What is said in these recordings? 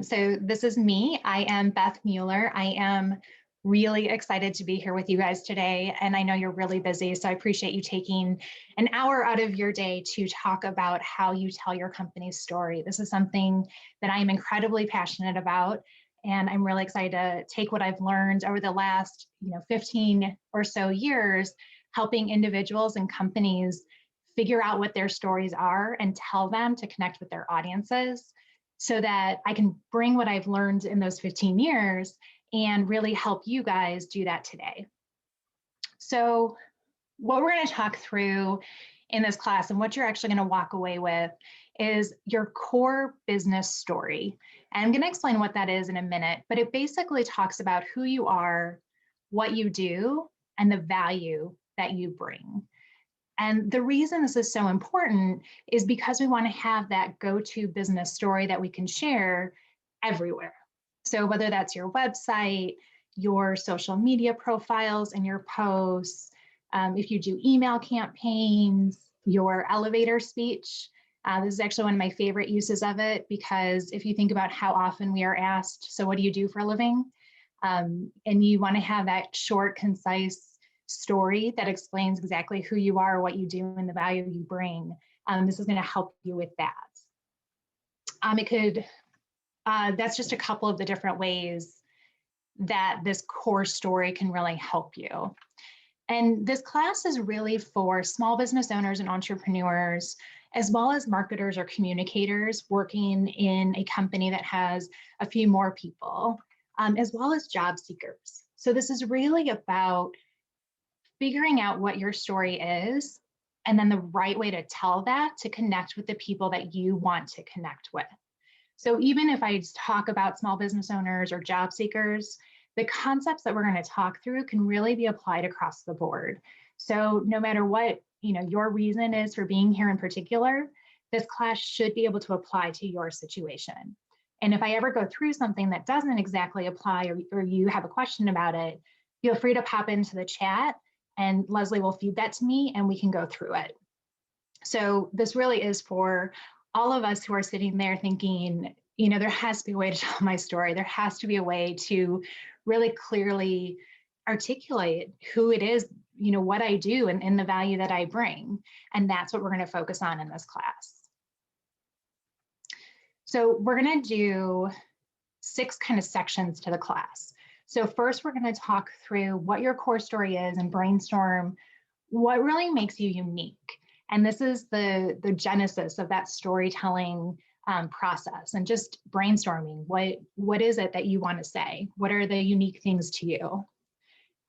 So this is me. I am Beth Mueller. I am really excited to be here with you guys today. And I know you're really busy, so I appreciate you taking an hour out of your day to talk about how you tell your company's story. This is something that I am incredibly passionate about. And I'm really excited to take what I've learned over the last 15 or so years, helping individuals and companies figure out what their stories are and tell them to connect with their audiences, so that I can bring what I've learned in those 15 years and really help you guys do that today. So what we're going to talk through in this class and what you're actually going to walk away with is your core business story. And I'm going to explain what that is in a minute, but it basically talks about who you are, what you do, and the value that you bring. And the reason this is so important is because we want to have that go-to business story that we can share everywhere. So whether that's your website, your social media profiles and your posts, if you do email campaigns, your elevator speech. This is actually one of my favorite uses of it, because if you think about how often we are asked, so what do you do for a living? And you want to have that short, concise story that explains exactly who you are, what you do, and the value you bring. This is going to help you with that. That's just a couple of the different ways that this core story can really help you. And this class is really for small business owners and entrepreneurs, as well as marketers or communicators working in a company that has a few more people, as well as job seekers. So this is really about figuring out what your story is, and then the right way to tell that to connect with the people that you want to connect with. So even if I talk about small business owners or job seekers, the concepts that we're going to talk through can really be applied across the board. So no matter what your reason is for being here in particular, this class should be able to apply to your situation. And if I ever go through something that doesn't exactly apply, or you have a question about it, feel free to pop into the chat and Leslie will feed that to me and we can go through it. So this really is for all of us who are sitting there thinking, there has to be a way to tell my story. There has to be a way to really clearly articulate who it is, what I do and the value that I bring. And that's what we're going to focus on in this class. So we're going to do 6 kind of sections to the class. So first, we're going to talk through what your core story is and brainstorm what really makes you unique. And this is the genesis of that storytelling process, and just brainstorming what is it that you want to say? What are the unique things to you?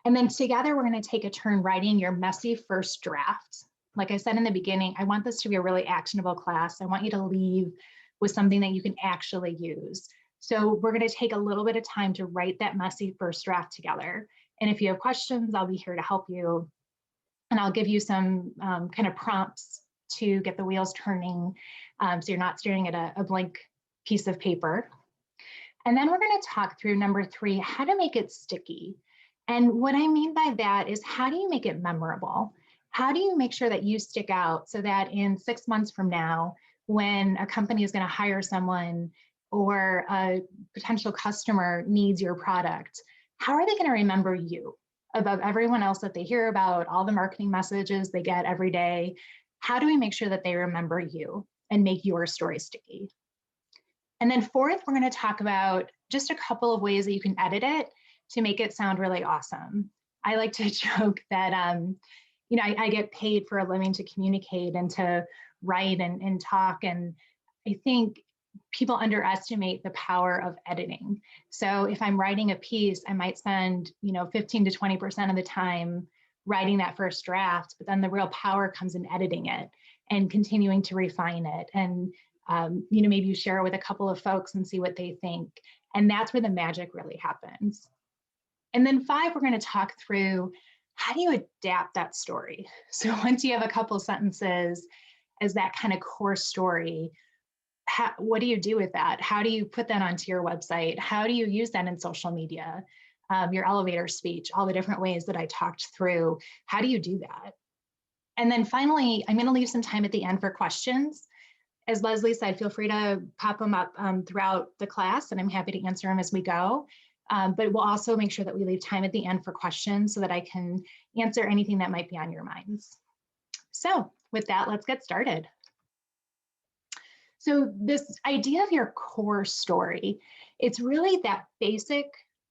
And then together, we're going to take a turn writing your messy first draft. Like I said in the beginning, I want this to be a really actionable class. I want you to leave with something that you can actually use. So we're going to take a little bit of time to write that messy first draft together. And if you have questions, I'll be here to help you. And I'll give you some kind of prompts to get the wheels turning, so you're not staring at a blank piece of paper. And then we're going to talk through number 3, how to make it sticky. And what I mean by that is, how do you make it memorable? How do you make sure that you stick out so that in 6 months from now, when a company is going to hire someone or a potential customer needs your product, how are they going to remember you above everyone else that they hear about, all the marketing messages they get every day? How do we make sure that they remember you and make your story sticky? And then fourth, we're going to talk about just a couple of ways that you can edit it to make it sound really awesome. I like to joke that I get paid for a living to communicate and to write and talk, and I think people underestimate the power of editing. So if I'm writing a piece, I might spend 15 to 20% of the time writing that first draft, but then the real power comes in editing it and continuing to refine it. And maybe you share it with a couple of folks and see what they think. And that's where the magic really happens. And then 5, we're going to talk through, how do you adapt that story? So once you have a couple sentences as that kind of core story, what do you do with that? How do you put that onto your website? How do you use that in social media? Your elevator speech, all the different ways that I talked through. How do you do that? And then finally, I'm going to leave some time at the end for questions. As Leslie said, feel free to pop them up throughout the class, and I'm happy to answer them as we go. But we'll also make sure that we leave time at the end for questions so that I can answer anything that might be on your minds. So with that, let's get started. So this idea of your core story, it's really that basic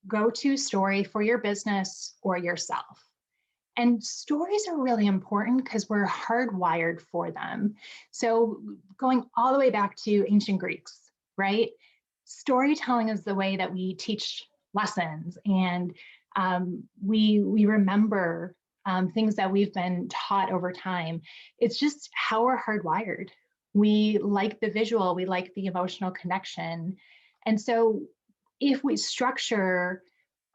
go-to story for your business or yourself. And stories are really important because we're hardwired for them. So going all the way back to ancient Greeks, right? Storytelling is the way that we teach lessons, and we remember things that we've been taught over time. It's just how we're hardwired. We like the visual, we like the emotional connection. And so if we structure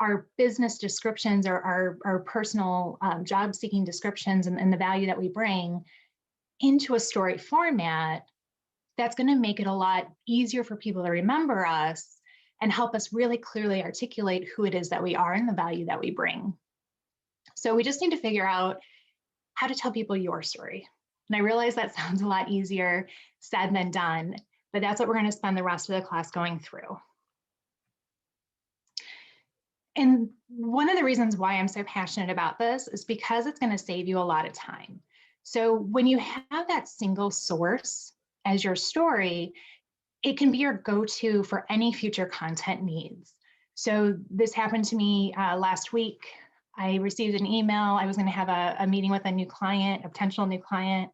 our business descriptions or our personal job seeking descriptions and the value that we bring into a story format, that's going to make it a lot easier for people to remember us and help us really clearly articulate who it is that we are and the value that we bring. So we just need to figure out how to tell people your story. And I realize that sounds a lot easier said than done, but that's what we're going to spend the rest of the class going through. And one of the reasons why I'm so passionate about this is because it's going to save you a lot of time. So when you have that single source as your story, it can be your go-to for any future content needs. So this happened to me last week. I received an email. I was going to have a meeting with a new client, a potential new client.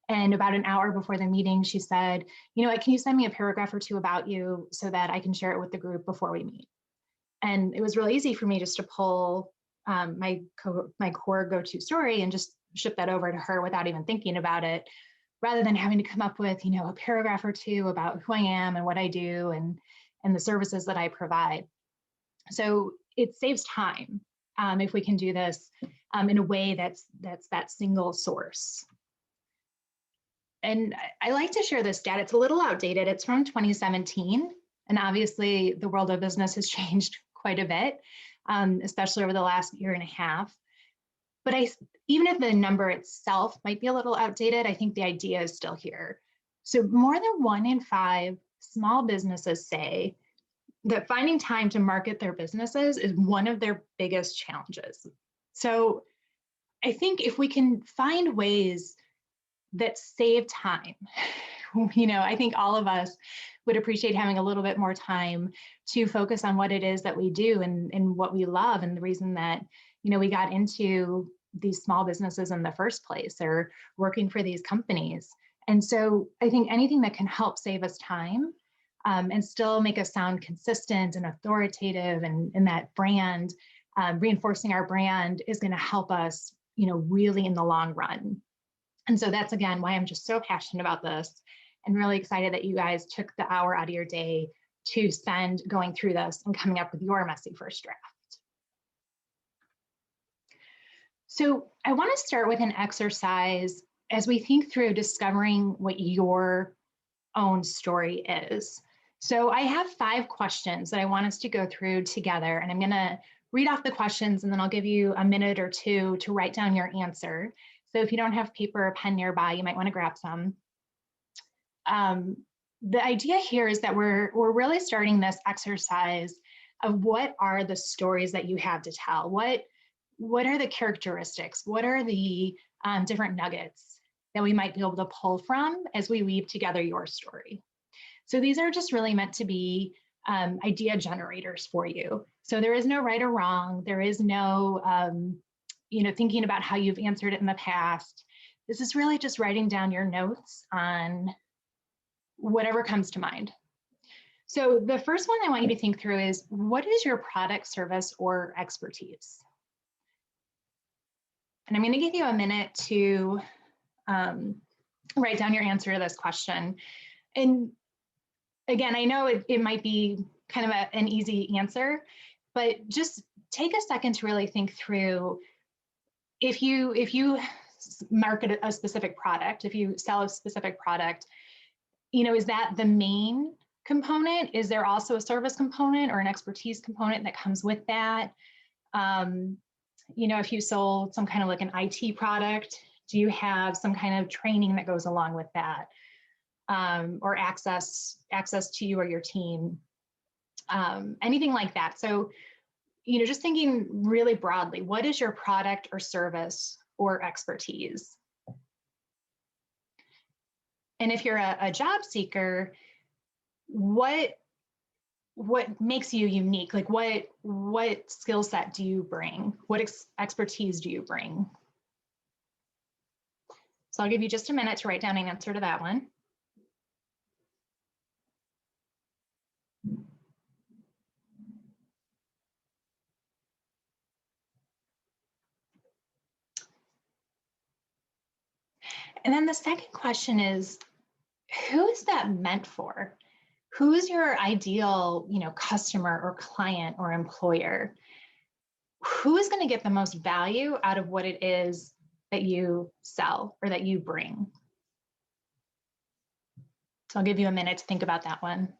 And about an hour before the meeting, she said, you know what, can you send me a paragraph or two about you so that I can share it with the group before we meet? And it was really easy for me just to pull my core go-to story and just ship that over to her without even thinking about it, rather than having to come up with, you know, a paragraph or two about who I am and what I do and the services that I provide. So it saves time if we can do this in a way that's that single source. And I like to share this stat. It's a little outdated. It's from 2017. And obviously the world of business has changed quite a bit, especially over the last year and a half. But even if the number itself might be a little outdated, I think the idea is still here. So more than 1 in 5 small businesses say that finding time to market their businesses is one of their biggest challenges. So I think if we can find ways that save time, you know, I think all of us would appreciate having a little bit more time to focus on what it is that we do and what we love, and the reason that, you know, we got into these small businesses in the first place or working for these companies. And so I think anything that can help save us time and still make us sound consistent and authoritative and that brand, reinforcing our brand, is going to help us, you know, really in the long run. And so that's, again, why I'm just so passionate about this and really excited that you guys took the hour out of your day to spend going through this and coming up with your messy first draft. So I want to start with an exercise as we think through discovering what your own story is. So I have 5 questions that I want us to go through together, and I'm going to read off the questions and then I'll give you a minute or two to write down your answer. So if you don't have paper or pen nearby, you might want to grab some. The idea here is that we're really starting this exercise of what are the stories that you have to tell? What are the characteristics? What are the different nuggets that we might be able to pull from as we weave together your story? So these are just really meant to be idea generators for you. So there is no right or wrong. There is no you know, thinking about how you've answered it in the past. This is really just writing down your notes on whatever comes to mind. So the first one I want you to think through is, what is your product, service, or expertise? And I'm going to give you a minute to write down your answer to this question. And again, I know it might be kind of an easy answer, but just take a second to really think through, if you market a specific product, if you sell a specific product, you know, is that the main component? Is there also a service component or an expertise component that comes with that? You know, if you sold some kind of like an IT product, do you have some kind of training that goes along with that? or access to you or your team, anything like that. So, just thinking really broadly, what is your product or service or expertise? And if you're a job seeker, what makes you unique? Like what skill set do you bring? What expertise do you bring? So I'll give you just a minute to write down an answer to that one. And then the second question is, who is that meant for? Who is your ideal, customer or client or employer? Who is going to get the most value out of what it is that you sell or that you bring? So I'll give you a minute to think about that one.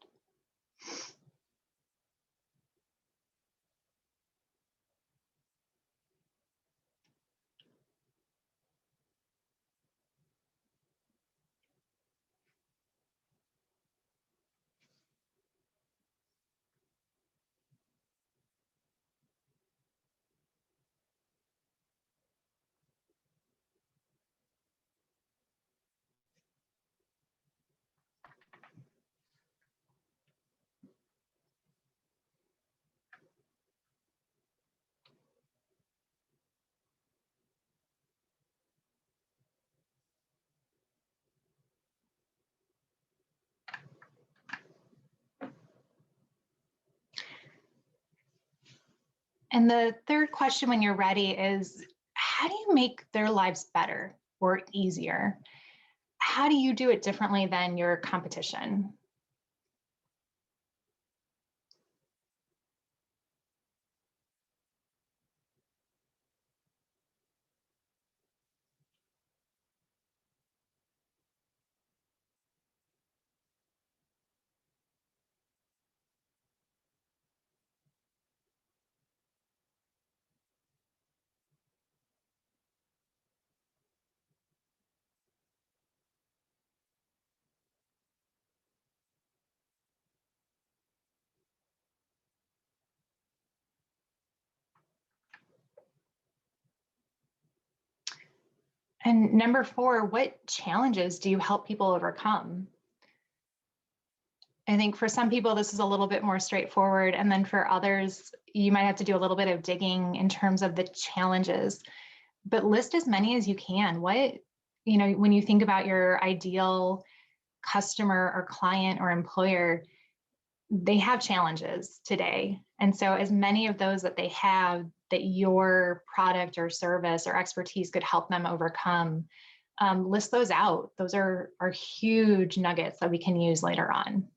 And the third question when you're ready is, how do you make their lives better or easier? How do you do it differently than your competition? And number 4, what challenges do you help people overcome? I think for some people, this is a little bit more straightforward. And then for others, you might have to do a little bit of digging in terms of the challenges, but list as many as you can. When you think about your ideal customer or client or employer, they have challenges today. And so as many of those that they have that your product or service or expertise could help them overcome, list those out. Those are huge nuggets that we can use later on.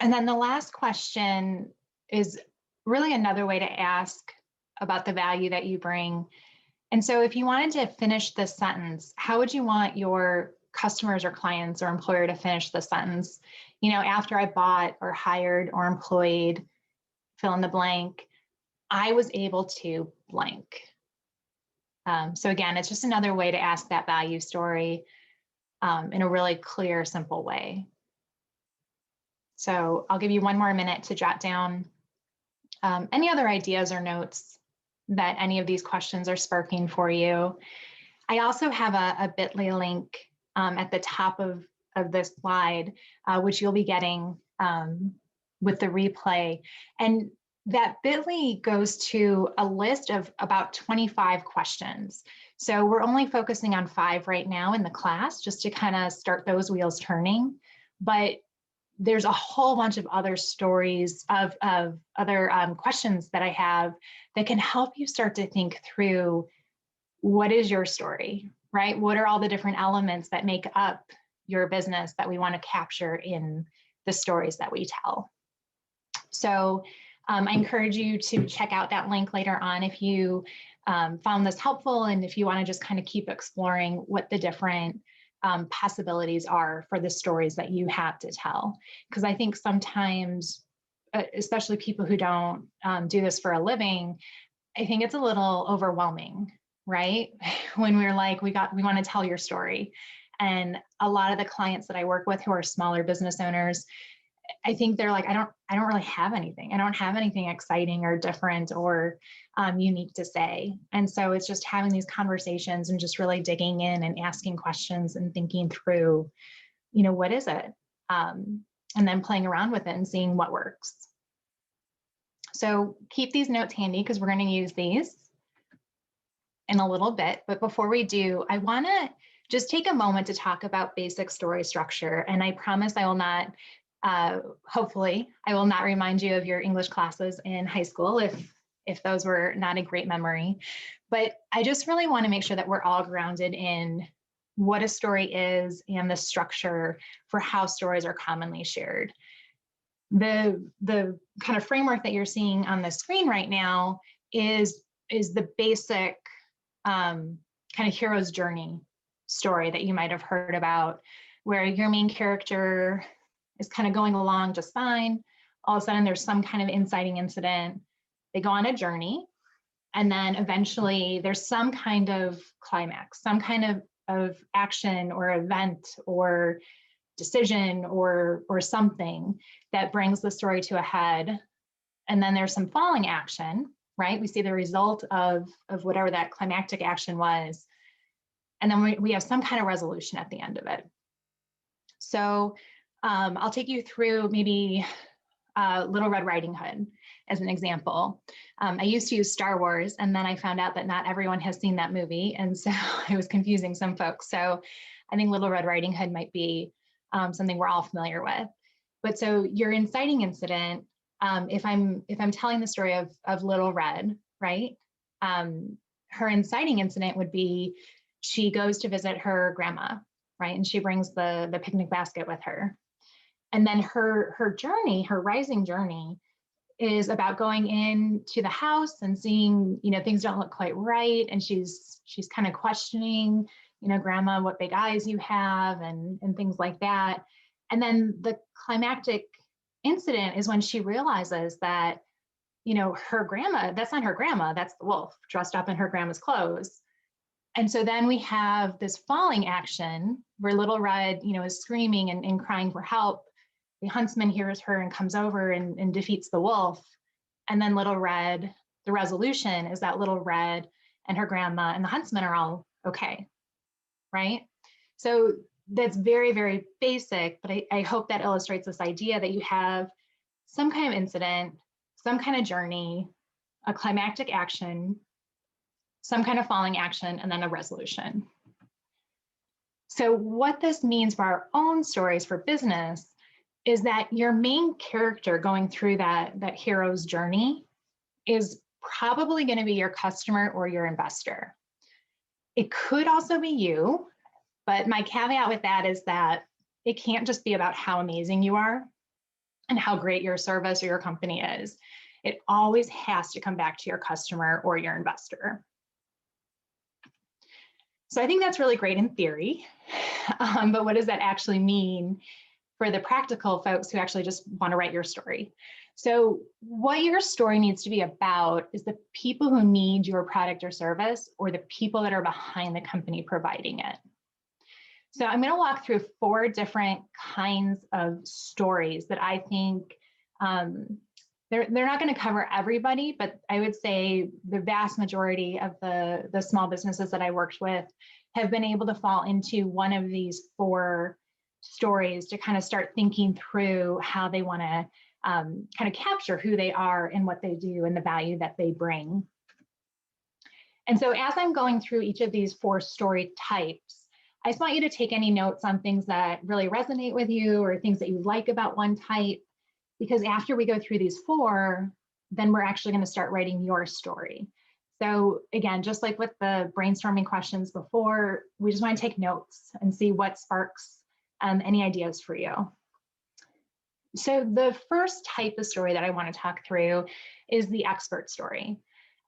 And then the last question is really another way to ask about the value that you bring. And so if you wanted to finish this sentence, how would you want your customers or clients or employer to finish the sentence? After I bought or hired or employed, fill in the blank, I was able to blank. So again, it's just another way to ask that value story in a really clear, simple way. So I'll give you one more minute to jot down any other ideas or notes that any of these questions are sparking for you. I also have a bit.ly link at the top of this slide, which you'll be getting with the replay. And that bit.ly goes to a list of about 25 questions. So we're only focusing on 5 right now in the class, just to kind of start those wheels turning. But there's a whole bunch of other stories of other questions that I have that can help you start to think through, what is your story, right? What are all the different elements that make up your business that we want to capture in the stories that we tell. So I encourage you to check out that link later on if you found this helpful, and if you want to just kind of keep exploring what the different possibilities are for the stories that you have to tell. Because I think sometimes, especially people who don't do this for a living, I think it's a little overwhelming, right? When we're like, we want to tell your story. And a lot of the clients that I work with who are smaller business owners, I think they're like, I don't really have anything. I don't have anything exciting or different or unique to say. And so it's just having these conversations and just really digging in and asking questions and thinking through, what is it? And then playing around with it and seeing what works. So keep these notes handy because we're going to use these in a little bit. But before we do, I want to just take a moment to talk about basic story structure. And I promise I will not, hopefully, I will not remind you of your English classes in high school if those were not a great memory. But I just really want to make sure that we're all grounded in what a story is and the structure for how stories are commonly shared. The kind of framework that you're seeing on the screen right now is the basic kind of hero's journey story that you might have heard about, where your main character is kind of going along just fine. All of a sudden, there's some kind of inciting incident. They go on a journey, and then eventually there's some kind of climax, some kind of action or event or decision or something that brings the story to a head. And then there's some falling action, right? We see the result of whatever that climactic action was. And then we have some kind of resolution at the end of it. So I'll take you through maybe Little Red Riding Hood as an example. I used to use Star Wars, and then I found out that not everyone has seen that movie. And so I was confusing some folks. So I think Little Red Riding Hood might be something we're all familiar with. But so your inciting incident, if I'm telling the story of Little Red, right? Her inciting incident would be she goes to visit her grandma, right? And she brings the picnic basket with her. And then her journey, her rising journey, is about going into the house and seeing, things don't look quite right. And she's kind of questioning, grandma, what big eyes you have and things like that. And then the climactic incident is when she realizes that, her grandma, that's not her grandma, that's the wolf dressed up in her grandma's clothes. And so then we have this falling action where Little Red, is screaming and crying for help. The huntsman hears her and comes over and defeats the wolf. And then Little Red, the resolution is that Little Red and her grandma and the huntsman are all okay, right? So that's very, very basic, but I hope that illustrates this idea that you have some kind of incident, some kind of journey, a climactic action, some kind of falling action, and then a resolution. So what this means for our own stories for business is that your main character going through that hero's journey is probably going to be your customer or your investor. It could also be you, but my caveat with that is that it can't just be about how amazing you are and how great your service or your company is. It always has to come back to your customer or your investor. So I think that's really great in theory, but what does that actually mean for the practical folks who actually just want to write your story? So what your story needs to be about is the people who need your product or service, or the people that are behind the company providing it. So I'm going to walk through 4 different kinds of stories that I think they're not going to cover everybody, but I would say the vast majority of the small businesses that I worked with have been able to fall into one of these 4 stories to kind of start thinking through how they want to kind of capture who they are and what they do and the value that they bring. And so as I'm going through each of these 4 story types, I just want you to take any notes on things that really resonate with you or things that you like about one type, because after we go through these 4, then we're actually going to start writing your story. So again, just like with the brainstorming questions before, we just want to take notes and see what sparks Any ideas for you? So the first type of story that I want to talk through is the expert story.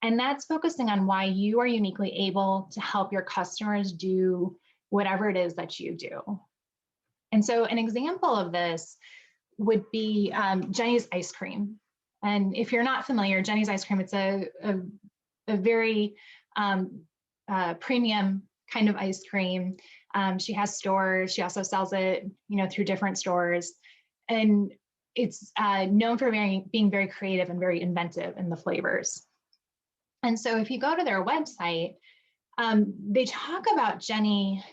And that's focusing on why you are uniquely able to help your customers do whatever it is that you do. And so an example of this would be Jenny's ice cream. And if you're not familiar, Jenny's ice cream, it's a very premium kind of ice cream. She has stores. She also sells it, through different stores. And it's known for being very creative and very inventive in the flavors. And so if you go to their website, they talk about Jenny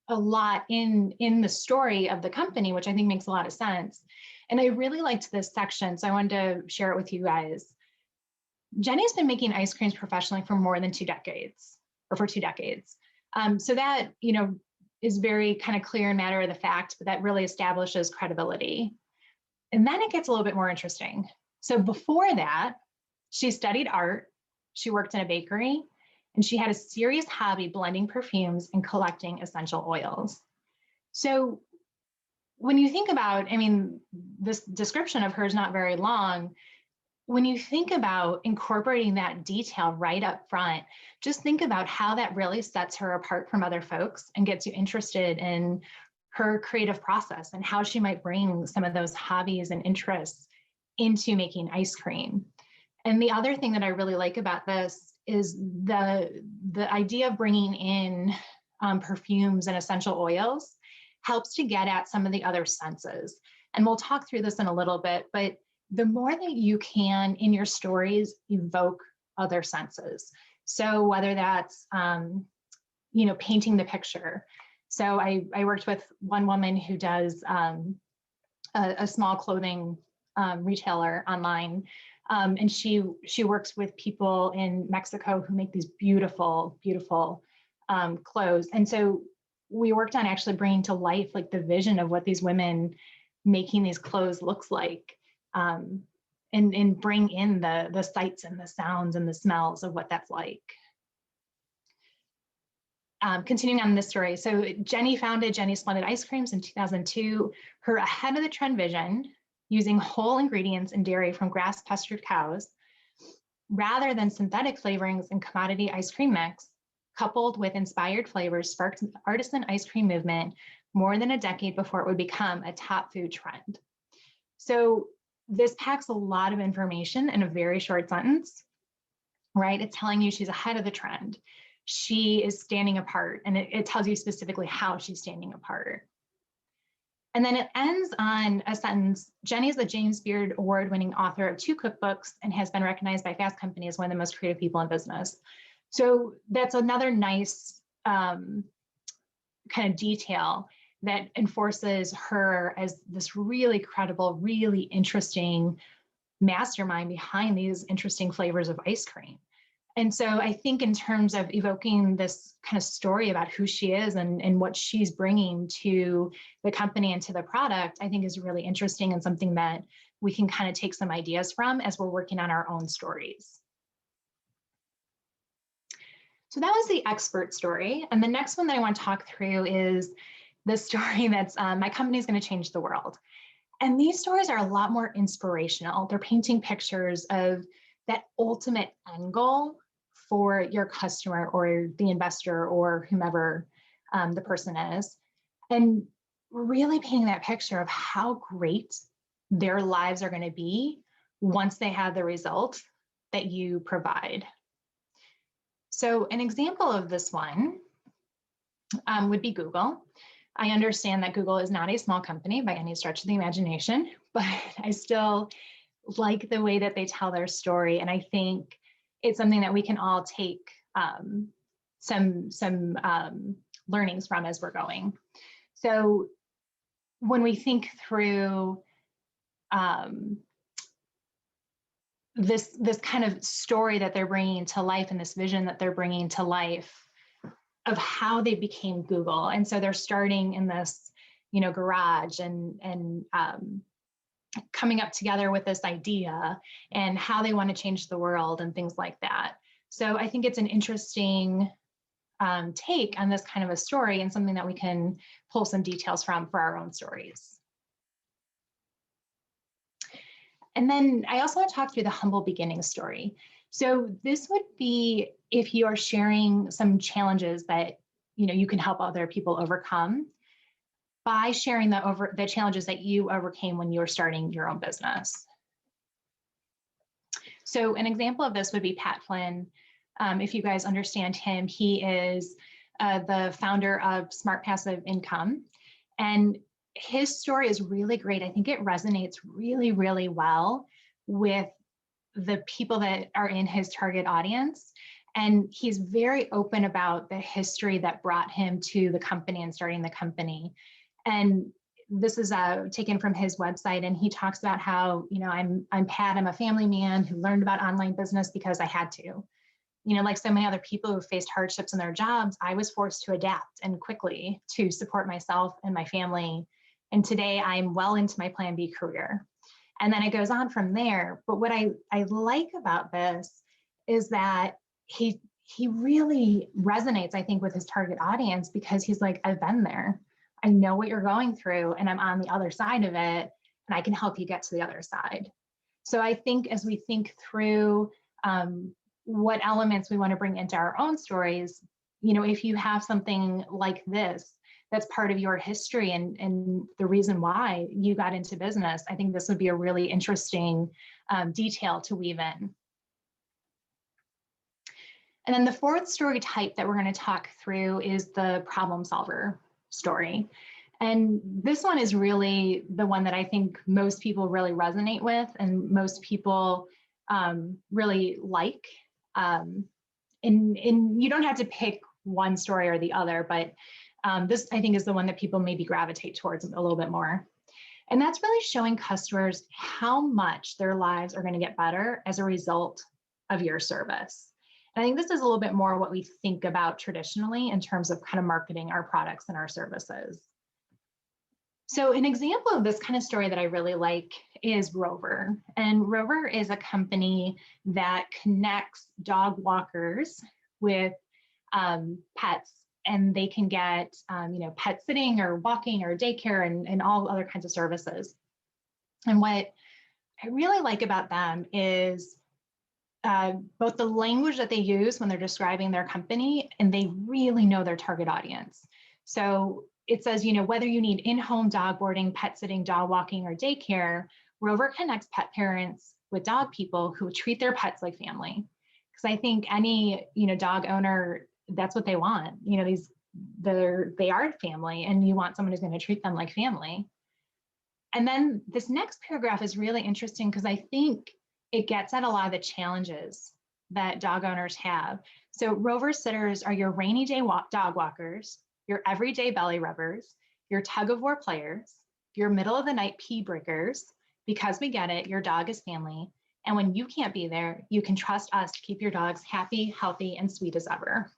a lot in the story of the company, which I think makes a lot of sense. And I really liked this section, so I wanted to share it with you guys. Jenny's been making ice creams professionally for more than 2 decades, or for 2 decades. So that, is very kind of clear and matter of the fact, but that really establishes credibility. And then it gets a little bit more interesting. So before that, she studied art, she worked in a bakery, and she had a serious hobby blending perfumes and collecting essential oils. So when you think about, this description of her is not very long. When you think about incorporating that detail right up front, just think about how that really sets her apart from other folks and gets you interested in her creative process and how she might bring some of those hobbies and interests into making ice cream. And the other thing that I really like about this is the idea of bringing in perfumes and essential oils helps to get at some of the other senses. And we'll talk through this in a little bit, but the more that you can in your stories evoke other senses. So whether that's, painting the picture. So I worked with one woman who does a small clothing retailer online. And she works with people in Mexico who make these beautiful, beautiful clothes. And so we worked on actually bringing to life like the vision of what these women making these clothes looks like, and bring in the sights and the sounds and the smells of what that's like. Continuing on this story, so Jenny founded Jenny's Splendid Ice Creams in 2002. Her ahead of the trend vision, using whole ingredients and dairy from grass-pastured cows, rather than synthetic flavorings and commodity ice cream mix, coupled with inspired flavors, sparked an artisan ice cream movement more than a decade before it would become a top food trend. So this packs a lot of information in a very short sentence, right? It's telling you she's ahead of the trend. She is standing apart, and it tells you specifically how she's standing apart. And then it ends on a sentence. Jenny is the James Beard Award-winning author of 2 cookbooks and has been recognized by Fast Company as one of the most creative people in business. So that's another nice kind of detail that enforces her as this really credible, really interesting mastermind behind these interesting flavors of ice cream. And so I think in terms of evoking this kind of story about who she is and what she's bringing to the company and to the product, I think is really interesting and something that we can kind of take some ideas from as we're working on our own stories. So that was the expert story. And the next one that I want to talk through is the story that's my company is going to change the world. And these stories are a lot more inspirational. They're painting pictures of that ultimate end goal for your customer or the investor or whomever the person is, and really painting that picture of how great their lives are going to be once they have the result that you provide. So an example of this one would be Google. I understand that Google is not a small company by any stretch of the imagination, but I still like the way that they tell their story. And I think it's something that we can all take some learnings from as we're going. So when we think through this kind of story that they're bringing to life and this vision that they're bringing to life of how they became Google. And so they're starting in this, garage and coming up together with this idea and how they want to change the world and things like that. So I think it's an interesting take on this kind of a story, and something that we can pull some details from for our own stories. And then I also want to talk through the humble beginning story. So this would be if you are sharing some challenges that you can help other people overcome by sharing the challenges that you overcame when you were starting your own business. So an example of this would be Pat Flynn. If you guys understand him, he is the founder of Smart Passive Income. And his story is really great. I think it resonates really, really well with the people that are in his target audience. And he's very open about the history that brought him to the company and starting the company. And this is taken from his website, and he talks about how, I'm Pat, I'm a family man who learned about online business because I had to. Like so many other people who faced hardships in their jobs, I was forced to adapt and quickly to support myself and my family. And today I'm well into my Plan B career. And then it goes on from there. But what I like about this is that he really resonates, I think, with his target audience, because he's like, I've been there. I know what you're going through, and I'm on the other side of it, and I can help you get to the other side. So I think as we think through what elements we want to bring into our own stories, if you have something like this, that's part of your history and the reason why you got into business, I think this would be a really interesting detail to weave in. And then the fourth story type that we're going to talk through is the problem solver story. And this one is really the one that I think most people really resonate with, and most people really like. And you don't have to pick one story or the other, but this, I think, is the one that people maybe gravitate towards a little bit more. And that's really showing customers how much their lives are going to get better as a result of your service. And I think this is a little bit more what we think about traditionally in terms of kind of marketing our products and our services. So an example of this kind of story that I really like is Rover. And Rover is a company that connects dog walkers with pets, and they can get pet sitting or walking or daycare and all other kinds of services. And what I really like about them is both the language that they use when they're describing their company, and they really know their target audience. So it says, whether you need in-home dog boarding, pet sitting, dog walking, or daycare, Rover connects pet parents with dog people who treat their pets like family. Because I think any, dog owner, that's what they want. They are family, and you want someone who's going to treat them like family. And then this next paragraph is really interesting because I think it gets at a lot of the challenges that dog owners have. So Rover sitters are your rainy day dog walkers, your everyday belly rubbers, your tug of war players, your middle of the night pee breakers, because we get it, your dog is family. And when you can't be there, you can trust us to keep your dogs happy, healthy, and sweet as ever.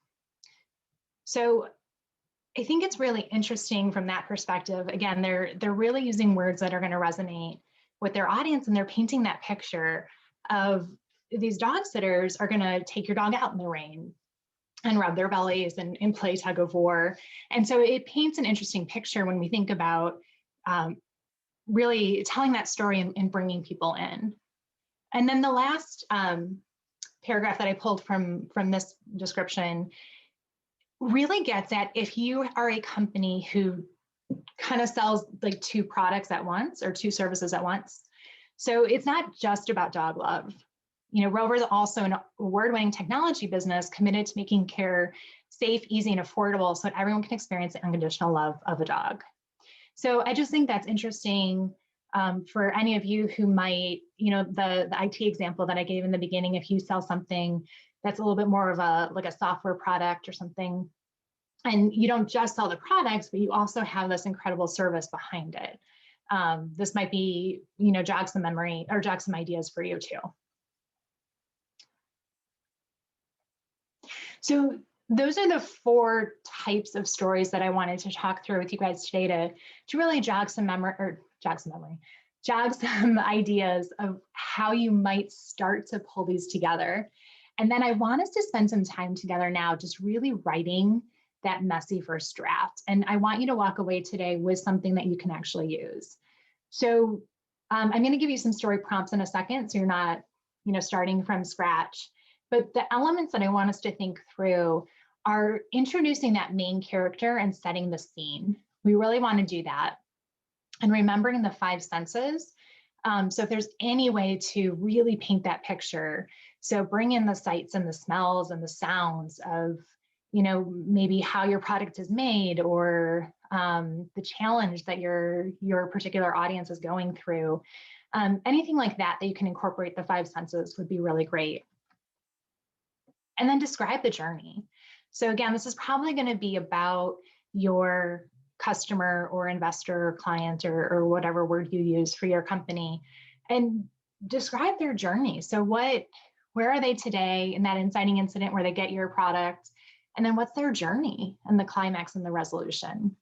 So I think it's really interesting from that perspective. Again, they're really using words that are going to resonate with their audience, and they're painting that picture of these dog sitters are going to take your dog out in the rain and rub their bellies and play tug of war. And so it paints an interesting picture when we think about really telling that story and bringing people in. And then the last paragraph that I pulled from this description really gets at if you are a company who kind of sells like two products at once or two services at once. So it's not just about dog love. Rover is also an award-winning technology business committed to making care safe, easy, and affordable so that everyone can experience the unconditional love of a dog. So I just think that's interesting for any of you who might, the IT example that I gave in the beginning, if you sell something that's a little bit more of a software product or something, and you don't just sell the products, but you also have this incredible service behind it. This might be, jog some memory or jog some ideas for you too. So those are the four types of stories that I wanted to talk through with you guys today to really jog some ideas of how you might start to pull these together. And then I want us to spend some time together now, just really writing that messy first draft. And I want you to walk away today with something that you can actually use. So I'm going to give you some story prompts in a second, so you're not, starting from scratch. But the elements that I want us to think through are introducing that main character and setting the scene. We really want to do that. And remembering the five senses. So if there's any way to really paint that picture, so bring in the sights and the smells and the sounds of, maybe how your product is made, or the challenge that your particular audience is going through. Anything like that you can incorporate the five senses would be really great. And then describe the journey. So again, this is probably going to be about your customer or investor or client, or whatever word you use for your company, and describe their journey. So where are they today in that inciting incident where they get your product? And then what's their journey and the climax and the resolution?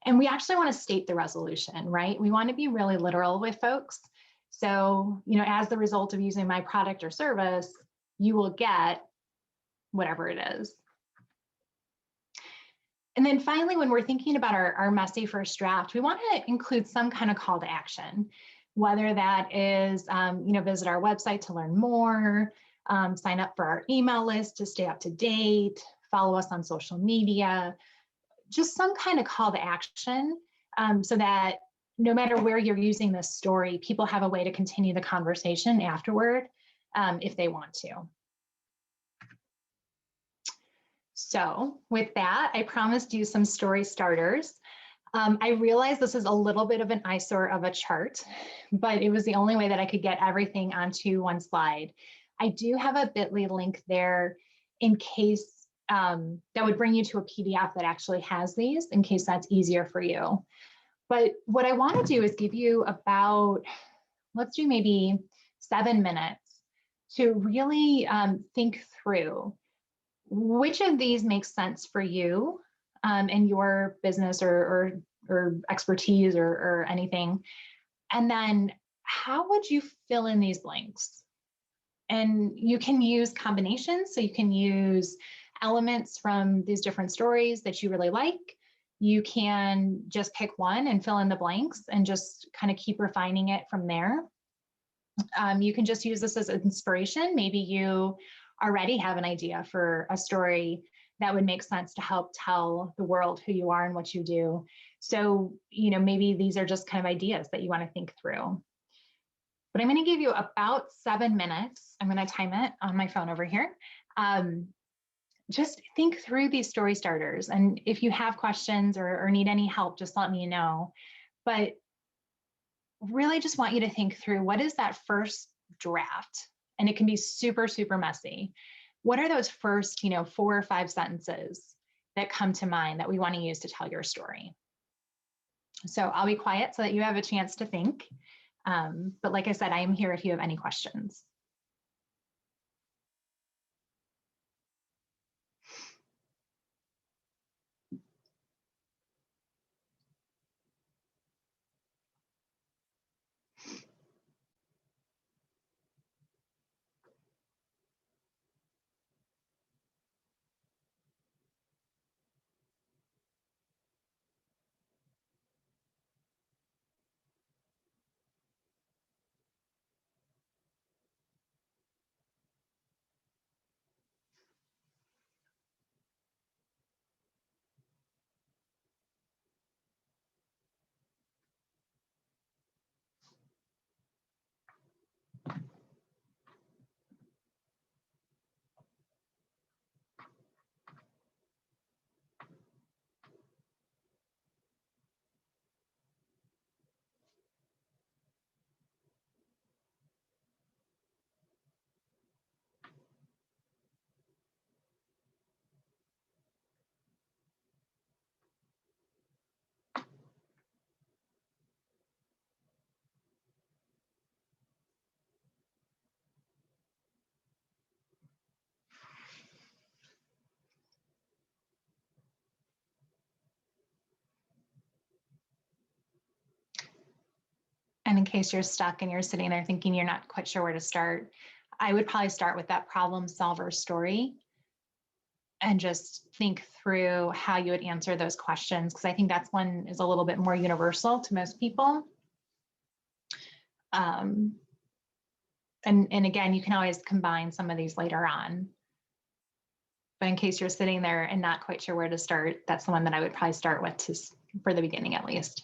And we actually want to state the resolution, right? We want to be really literal with folks. So, as the result of using my product or service, you will get whatever it is. And then finally, when we're thinking about our messy first draft, we want to include some kind of call to action, whether that is, visit our website to learn more, sign up for our email list to stay up to date, follow us on social media, just some kind of call to action, so that no matter where you're using this story, people have a way to continue the conversation afterward, if they want to. So with that, I promised you some story starters. I realize this is a little bit of an eyesore of a chart, but it was the only way that I could get everything onto one slide. I do have a bit.ly link there in case that would bring you to a PDF that actually has these, in case that's easier for you. But what I want to do is give you about, let's do maybe 7 minutes to really think through which of these makes sense for you in your business or expertise or anything. And then how would you fill in these blanks? And you can use combinations. So you can use elements from these different stories that you really like. You can just pick one and fill in the blanks and just kind of keep refining it from there. You can just use this as inspiration. Maybe you already have an idea for a story that would make sense to help tell the world who you are and what you do. So, maybe these are just kind of ideas that you want to think through. But I'm going to give you about 7 minutes. I'm going to time it on my phone over here. Just think through these story starters. And if you have questions or need any help, just let me know. But really just want you to think through, what is that first draft? And it can be super, super messy. What are those first, 4 or 5 sentences that come to mind that we want to use to tell your story? So I'll be quiet so that you have a chance to think. But like I said, I am here if you have any questions. And in case you're stuck and you're sitting there thinking you're not quite sure where to start, I would probably start with that problem solver story and just think through how you would answer those questions, because I think that's one is a little bit more universal to most people. And again, you can always combine some of these later on. But in case you're sitting there and not quite sure where to start, that's the one that I would probably start with for the beginning at least.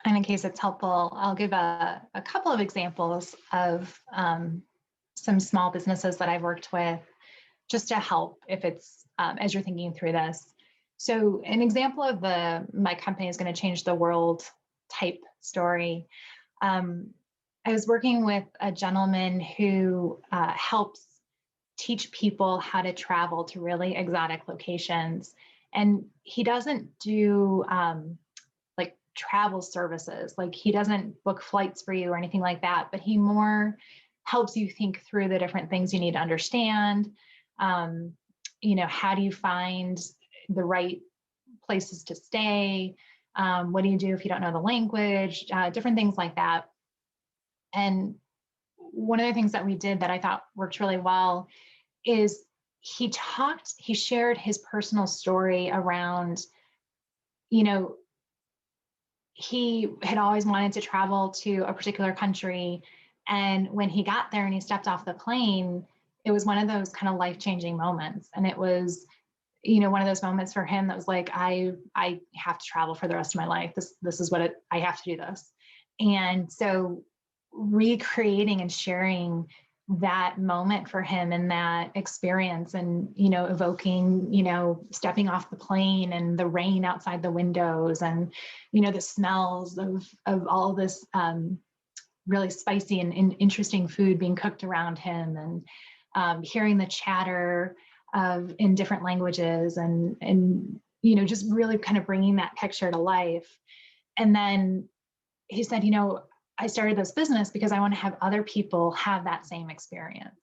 And in case it's helpful, I'll give a couple of examples of some small businesses that I've worked with just to help if it's as you're thinking through this. So an example of my company is going to change the world type story. I was working with a gentleman who helps teach people how to travel to really exotic locations. And he doesn't do like travel services, like he doesn't book flights for you or anything like that, but he more helps you think through the different things you need to understand. How do you find the right places to stay? What do you do if you don't know the language? Different things like that. And one of the things that we did that I thought worked really well is he shared his personal story around, he had always wanted to travel to a particular country. And when he got there and he stepped off the plane, it was one of those kind of life-changing moments. And it was, one of those moments for him that was like, I have to travel for the rest of my life. This is what I have to do this. And so recreating and sharing that moment for him and that experience and, evoking, stepping off the plane and the rain outside the windows and, the smells of all this really spicy and interesting food being cooked around him, and hearing the chatter in different languages and just really kind of bringing that picture to life. And then he said, I started this business because I want to have other people have that same experience.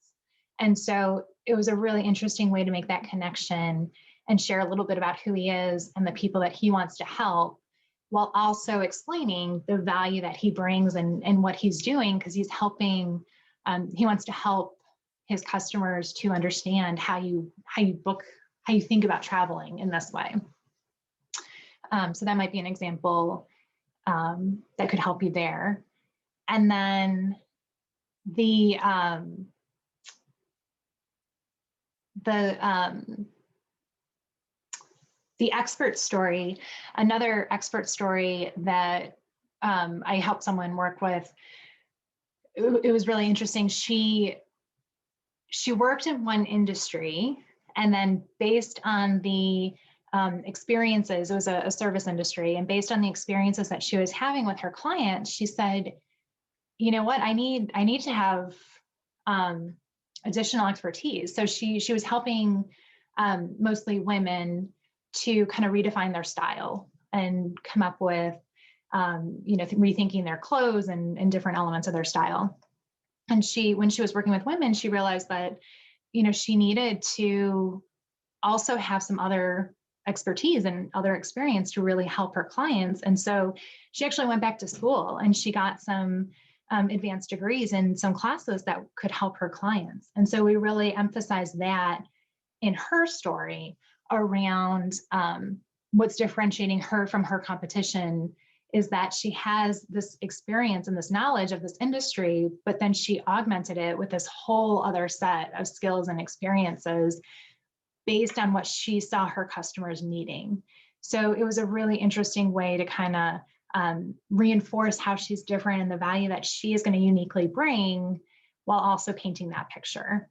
And so it was a really interesting way to make that connection and share a little bit about who he is and the people that he wants to help, while also explaining the value that he brings and what he's doing, because he's helping, he wants to help his customers to understand how you book, how you think about traveling in this way. So that might be an example that could help you there. And then the expert story, another expert story that I helped someone work with, it was really interesting. She worked in one industry, and then based on the experiences, it was a service industry, and based on the experiences that she was having with her clients, she said, you know what, I need to have additional expertise. So she was helping mostly women to kind of redefine their style and come up with, rethinking their clothes and different elements of their style. And when she was working with women, she realized that, she needed to also have some other expertise and other experience to really help her clients. And so she actually went back to school and she got some advanced degrees in some classes that could help her clients. And so we really emphasize that in her story around what's differentiating her from her competition is that she has this experience and this knowledge of this industry, but then she augmented it with this whole other set of skills and experiences based on what she saw her customers needing. So it was a really interesting way to kind of reinforce how she's different and the value that she is going to uniquely bring while also painting that picture.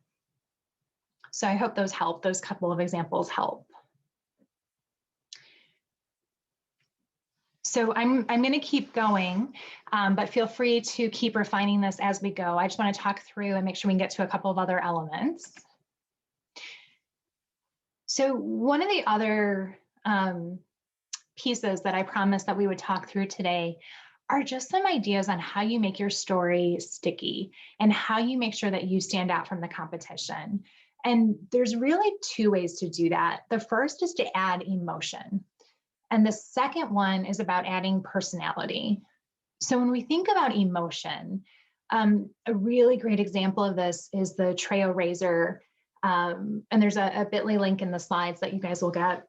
So I hope those help. Those couple of examples help. So I'm going to keep going, but feel free to keep refining this as we go. I just want to talk through and make sure we can get to a couple of other elements. So one of the other pieces that I promised that we would talk through today are just some ideas on how you make your story sticky and how you make sure that you stand out from the competition. And there's really two ways to do that. The first is to add emotion. And the second one is about adding personality. So when we think about emotion, a really great example of this is the Treo razor. And there's a bit.ly link in the slides that you guys will get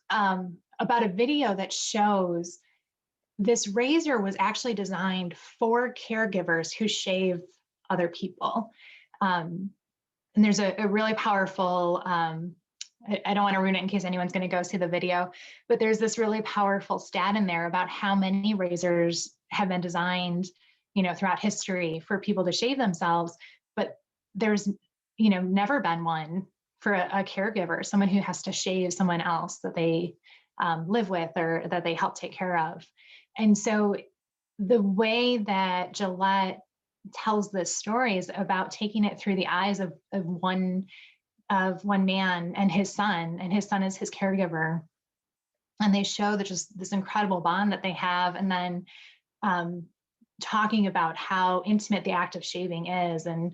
about a video that shows this razor was actually designed for caregivers who shave other people. And there's a really powerful, I don't want to ruin it in case anyone's going to go see the video, but there's this really powerful stat in there about how many razors have been designed, throughout history for people to shave themselves, but there's, never been one for a caregiver, someone who has to shave someone else that they live with or that they help take care of. And so the way that Gillette tells this story is about taking it through the eyes of one man and his son is his caregiver. And they show that just this incredible bond that they have. And then talking about how intimate the act of shaving is and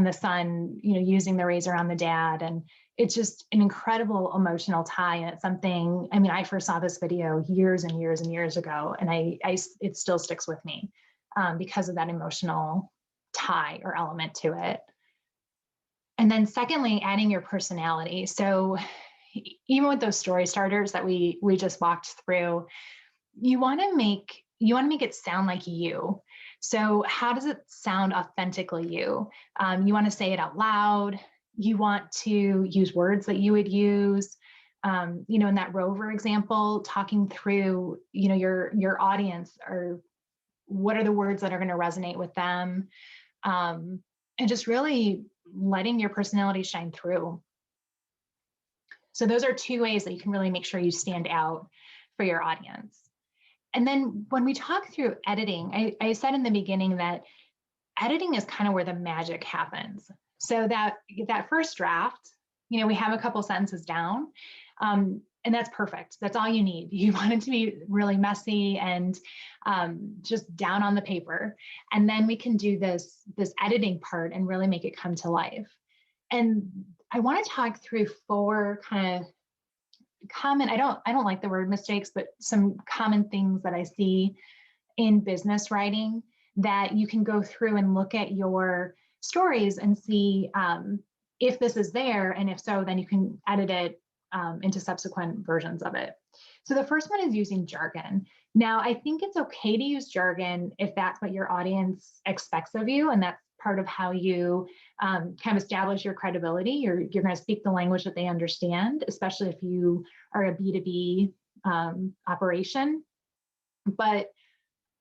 the son, using the razor on the dad. And it's just an incredible emotional tie. And it's something, I first saw this video years and years and years ago, and it still sticks with me because of that emotional tie or element to it. And then secondly, adding your personality. So even with those story starters that we just walked through, you want to make it sound like you. So how does it sound authentically you? You want to say it out loud. You want to use words that you would use. In that rover example, talking through, your audience, or what are the words that are going to resonate with them, and just really letting your personality shine through. So those are two ways that you can really make sure you stand out for your audience. And then when we talk through editing, I said in the beginning that editing is kind of where the magic happens. So that first draft, we have a couple sentences down, and that's perfect. That's all you need. You want it to be really messy and just down on the paper. And then we can do this editing part and really make it come to life. And I want to talk through 4 kind of common, I don't like the word mistakes, but some common things that I see in business writing that you can go through and look at your stories and see if this is there, and if so, then you can edit it into subsequent versions of it. So the first one is using jargon. Now, I think it's okay to use jargon if that's what your audience expects of you, and that's part of how you kind of establish your credibility. You're going to speak the language that they understand, especially if you are a B2B operation. But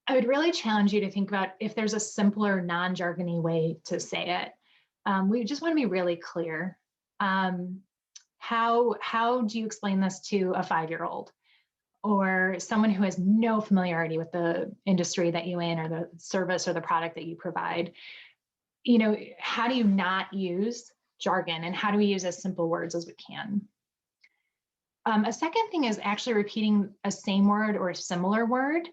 I would really challenge you to think about if there's a simpler, non-jargony way to say it. We just want to be really clear. How do you explain this to a 5-year-old or someone who has no familiarity with the industry that you're in or the service or the product that you provide? How do you not use jargon, and how do we use as simple words as we can? A second thing is actually repeating a same word or a similar word.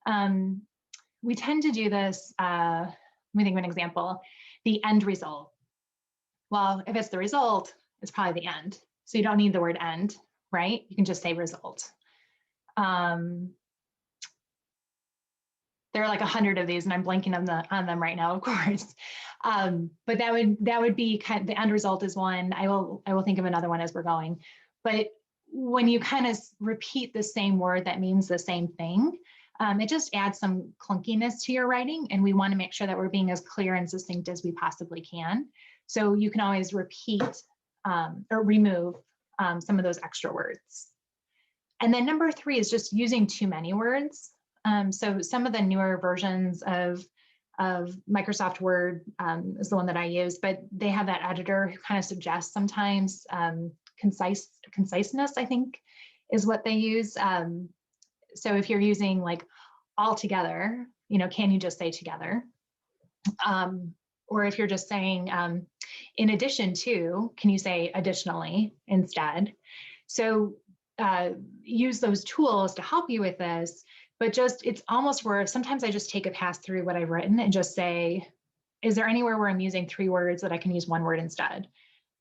We tend to do this, let me think of an example, the end result. Well, if it's the result, it's probably the end. So you don't need the word end, right? You can just say result. There are like 100 of these and I'm blanking on them right now, of course. But that would be kind of the end result is one. I will think of another one as we're going. But when you kind of repeat the same word that means the same thing, it just adds some clunkiness to your writing. And we want to make sure that we're being as clear and succinct as we possibly can. So you can always repeat or remove some of those extra words. And then number 3 is just using too many words. So some of the newer versions of Microsoft Word is the one that I use, but they have that editor who kind of suggests sometimes conciseness, I think, is what they use. So if you're using like all together, can you just say together? Or if you're just saying in addition to, can you say additionally instead? So use those tools to help you with this, but it's almost where sometimes I just take a pass through what I've written and just say, is there anywhere where I'm using 3 words that I can use 1 word instead?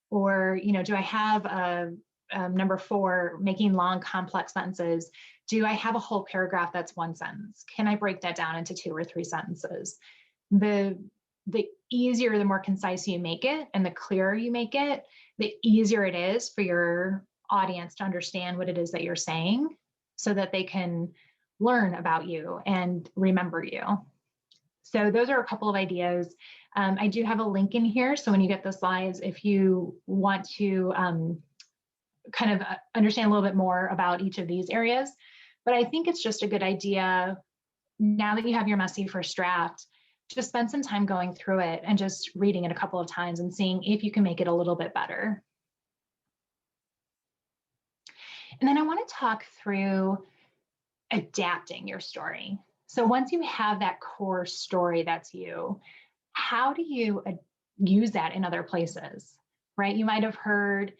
Or, do I have number 4, making long, complex sentences? Do I have a whole paragraph that's 1 sentence? Can I break that down into 2 or 3 sentences? The easier, the more concise you make it and the clearer you make it, the easier it is for your audience to understand what it is that you're saying so that they can learn about you and remember you. So those are a couple of ideas. I do have a link in here. So when you get the slides, if you want to kind of understand a little bit more about each of these areas, but I think it's just a good idea now that you have your messy first draft, just spend some time going through it and just reading it a couple of times and seeing if you can make it a little bit better. And then I want to talk through adapting your story. So once you have that core story that's you, how do you use that in other places, right? You might have heard,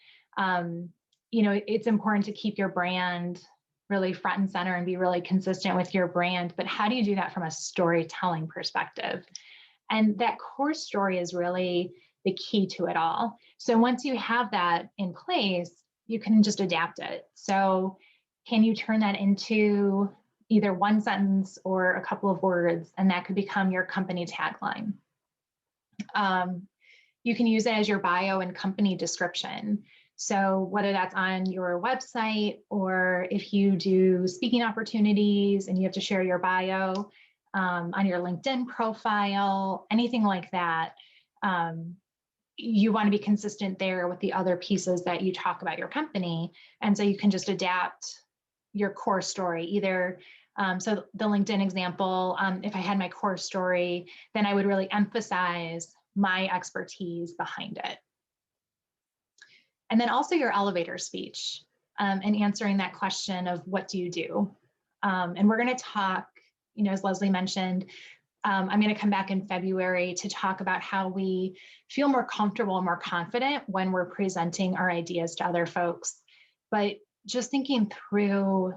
it's important to keep your brand really front and center and be really consistent with your brand, but how do you do that from a storytelling perspective? And that core story is really the key to it all. So once you have that in place, you can just adapt it. So can you turn that into either 1 sentence or a couple of words, and that could become your company tagline. You can use it as your bio and company description. So whether that's on your website or if you do speaking opportunities and you have to share your bio on your LinkedIn profile, anything like that, you want to be consistent there with the other pieces that you talk about your company. And so you can just adapt your core story either. So the LinkedIn example, if I had my core story, then I would really emphasize my expertise behind it. And then also your elevator speech and answering that question of what do you do? And we're going to talk, as Leslie mentioned, I'm going to come back in February to talk about how we feel more comfortable and more confident when we're presenting our ideas to other folks. But just thinking through,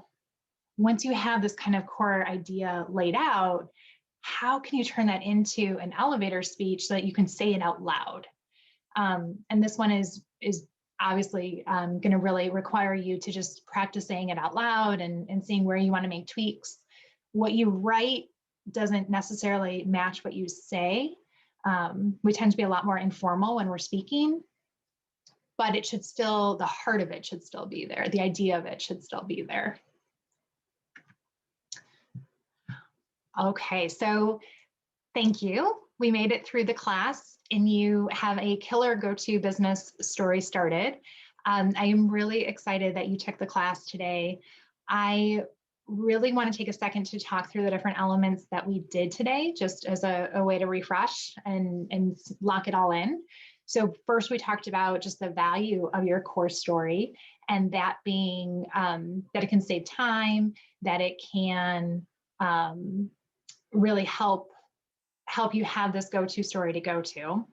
once you have this kind of core idea laid out, how can you turn that into an elevator speech so that you can say it out loud? And this one is obviously going to really require you to just practice saying it out loud and seeing where you want to make tweaks. What you write doesn't necessarily match what you say. We tend to be a lot more informal when we're speaking, but it should still, the heart of it should still be there. The idea of it should still be there. Okay, so thank you. We made it through the class and you have a killer go-to business story started. I am really excited that you took the class today. I really want to take a second to talk through the different elements that we did today, just as a way to refresh and lock it all in. So first we talked about just the value of your core story, and that being that it can save time, that it can really help you have this go-to story to go to.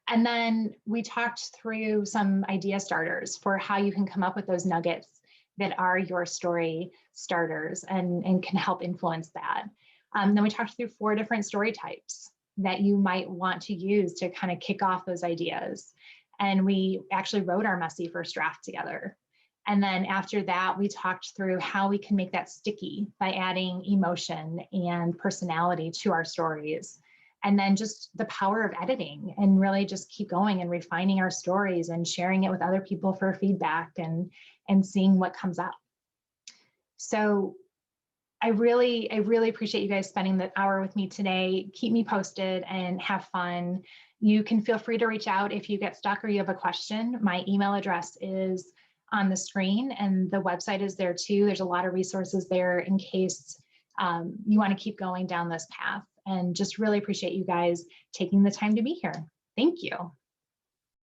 And then we talked through some idea starters for how you can come up with those nuggets that are your story starters and can help influence that. Then we talked through 4 different story types that you might want to use to kind of kick off those ideas. And we actually wrote our messy first draft together. And then after that, we talked through how we can make that sticky by adding emotion and personality to our stories. And then just the power of editing, and really just keep going and refining our stories and sharing it with other people for feedback and seeing what comes up. So I really appreciate you guys spending the hour with me today. Keep me posted and have fun. You can feel free to reach out if you get stuck or you have a question. My email address is on the screen, and the website is there too. There's a lot of resources there in case you want to keep going down this path. And just really appreciate you guys taking the time to be here. Thank you.